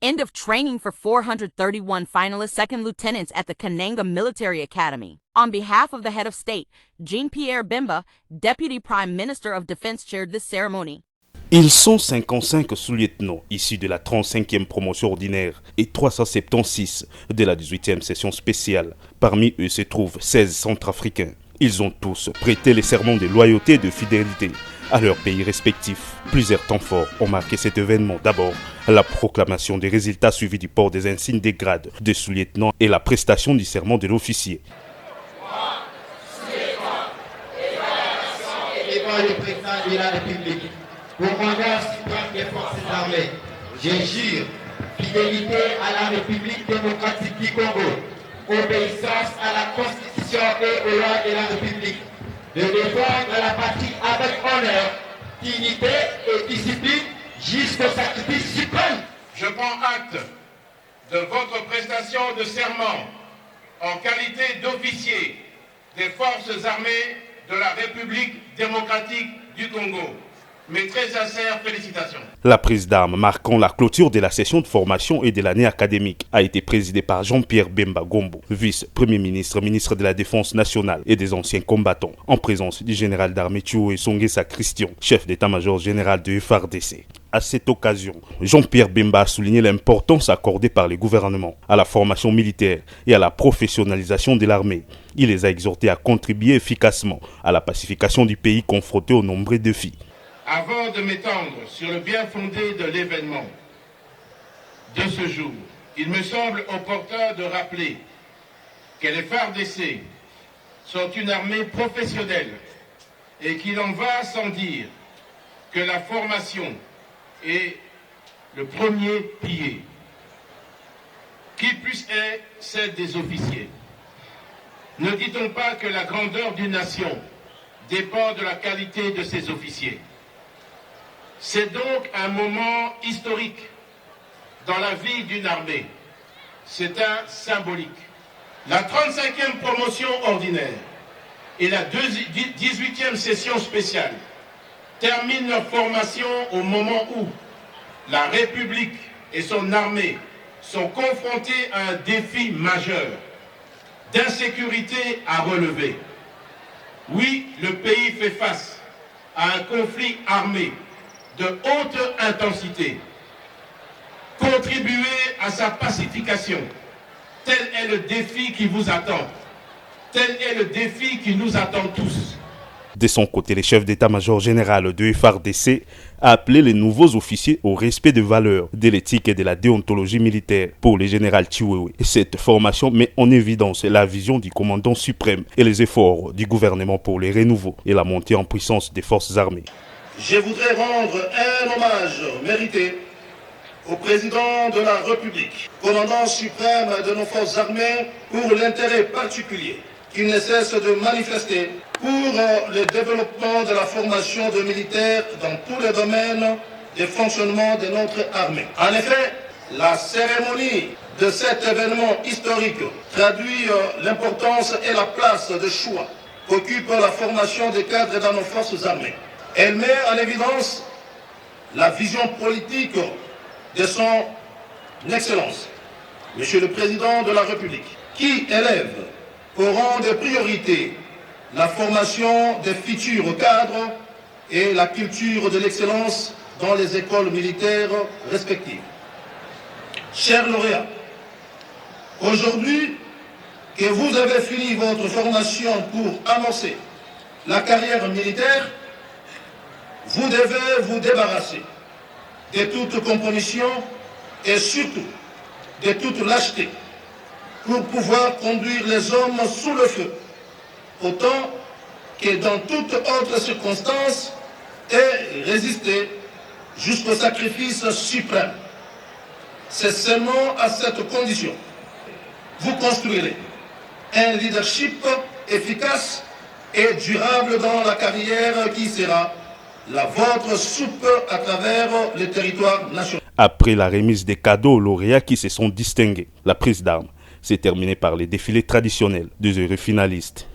End of training for 431 finalist second lieutenants at the Kananga Military Academy. On behalf of the head of state, Jean-Pierre Bemba, Deputy Prime Minister of Defense, chaired this ceremony. Ils sont 55 sous-lieutenants issus de la 35e promotion ordinaire et 376 de la 18e session spéciale. Parmi eux se trouvent 16 centrafricains. Ils ont tous prêté les serments de loyauté et de fidélité à leurs pays respectifs. Plusieurs temps forts ont marqué cet événement. D'abord, la proclamation des résultats suivis du port des insignes des grades de sous-lieutenant et la prestation du serment de l'officier. Au commandant suprême des forces armées, je jure fidélité à la République démocratique du Congo, obéissance à la Constitution et aux lois de la République, de défendre la patrie avec honneur, dignité et discipline jusqu'au sacrifice suprême. Je prends acte de votre prestation de serment en qualité d'officier des forces armées de la République démocratique du Congo. Mes très sincères félicitations. La prise d'armes marquant la clôture de la session de formation et de l'année académique a été présidée par Jean-Pierre Bemba Gombo, vice-premier ministre, ministre de la Défense nationale et des anciens combattants, en présence du général d'armée Thioué Songesa Christian, chef d'état-major général de FARDC. À cette occasion, Jean-Pierre Bemba a souligné l'importance accordée par les gouvernements à la formation militaire et à la professionnalisation de l'armée. Il les a exhortés à contribuer efficacement à la pacification du pays confronté aux nombreux défis. Avant de m'étendre sur le bien fondé de l'événement de ce jour, il me semble opportun de rappeler que les FARDC sont une armée professionnelle et qu'il en va sans dire que la formation est le premier pilier, qui plus est celle des officiers. Ne dit-on pas que la grandeur d'une nation dépend de la qualité de ses officiers? C'est donc un moment historique dans la vie d'une armée. C'est un symbolique. La 35e promotion ordinaire et la 18e session spéciale terminent leur formation au moment où la République et son armée sont confrontés à un défi majeur d'insécurité à relever. Oui, le pays fait face à un conflit armé de haute intensité. Contribuer à sa pacification, tel est le défi qui vous attend. Tel est le défi qui nous attend tous. De son côté, le chef d'état-major général de FARDC a appelé les nouveaux officiers au respect des valeurs, de l'éthique et de la déontologie militaire pour le général Thioué. Cette formation met en évidence la vision du commandant suprême et les efforts du gouvernement pour le renouveau et la montée en puissance des forces armées. Je voudrais rendre un hommage mérité au président de la République, commandant suprême de nos forces armées, pour l'intérêt particulier qu'il ne cesse de manifester pour le développement de la formation de militaires dans tous les domaines de fonctionnement de notre armée. En effet, la cérémonie de cet événement historique traduit l'importance et la place de choix qu'occupe la formation des cadres dans nos forces armées. Elle met en évidence la vision politique de son Excellence, Monsieur le Président de la République, qui élève au rang de priorité la formation des futurs cadres et la culture de l'excellence dans les écoles militaires respectives. Chers lauréats, aujourd'hui que vous avez fini votre formation pour amorcer la carrière militaire, vous devez vous débarrasser de toute compromission et surtout de toute lâcheté pour pouvoir conduire les hommes sous le feu, autant que dans toute autre circonstance, et résister jusqu'au sacrifice suprême. C'est seulement à cette condition vous construirez un leadership efficace et durable dans la carrière qui sera la vôtre soupe à travers le territoire national. Après la remise des cadeaux aux lauréats qui se sont distingués, la prise d'armes s'est terminée par les défilés traditionnels des heureux finalistes.